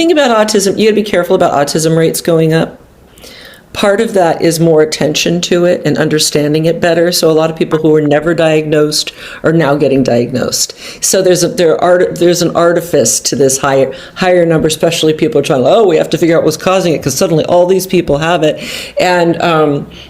thing about autism, you got to be careful about autism rates going up. Part of that is more attention to it and understanding it better. So a lot of people who were never diagnosed are now getting diagnosed. So there's an artifice to this higher number, especially people are trying, oh, we have to figure out what's causing it because suddenly all these people have it. And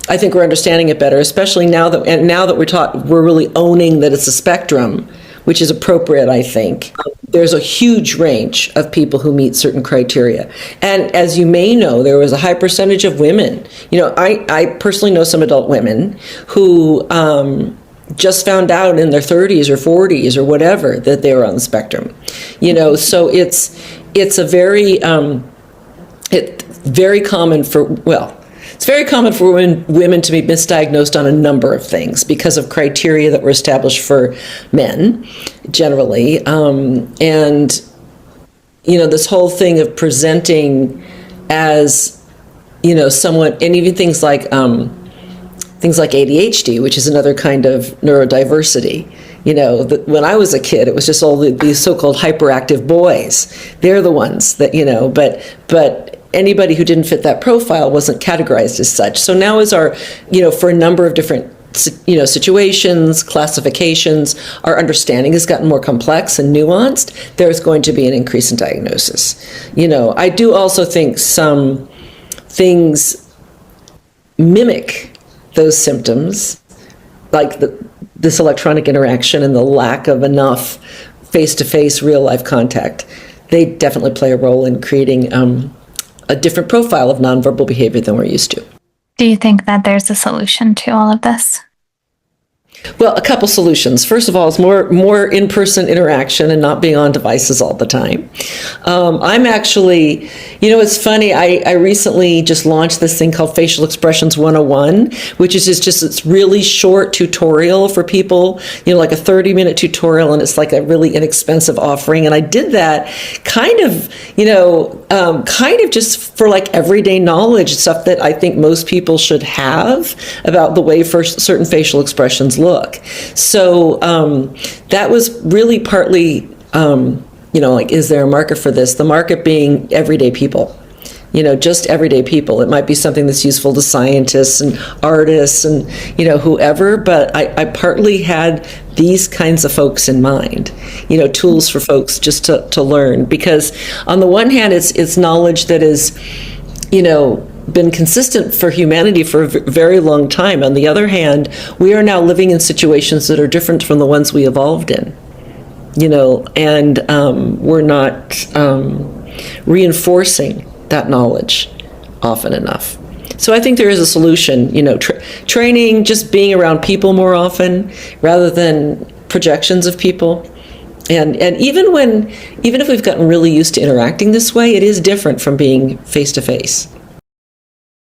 I think we're understanding it better, especially now that we're really owning that it's a spectrum, which is appropriate, I think. There's a huge range of people who meet certain criteria. And as you may know, there was a high percentage of women. I personally know some adult women who just found out in their 30s or 40s or whatever that they were on the spectrum. So it's a very, very common for, it's very common for women to be misdiagnosed on a number of things because of criteria that were established for men, generally. And this whole thing of presenting as, someone, and even things like ADHD, which is another kind of neurodiversity. When I was a kid, it was just all these so-called hyperactive boys. They're the ones that, but anybody who didn't fit that profile wasn't categorized as such. So now is our, for a number of different, situations, classifications, our understanding has gotten more complex and nuanced. There's going to be an increase in diagnosis. I do also think some things mimic those symptoms, like this electronic interaction and the lack of enough face-to-face real-life contact. They definitely play a role in creating a different profile of nonverbal behavior than we're used to. Do you think that there's a solution to all of this? Well, a couple solutions. First of all, is more in-person interaction and not being on devices all the time. I'm actually, it's funny, I recently just launched this thing called Facial Expressions 101, which is just this really short tutorial for people, like a 30-minute tutorial, and it's like a really inexpensive offering. And I did that kind of just for like everyday knowledge, stuff that I think most people should have about the way certain facial expressions look. So that was really partly, is there a market for this? The market being everyday people, just everyday people. It might be something that's useful to scientists and artists and, whoever, but I partly had these kinds of folks in mind, tools for folks just to learn. Because on the one hand, it's knowledge that is, been consistent for humanity for a very long time. On the other hand, we are now living in situations that are different from the ones we evolved in, and we're not reinforcing that knowledge often enough. So I think there is a solution, training, just being around people more often rather than projections of people. And even if we've gotten really used to interacting this way, it is different from being face to face.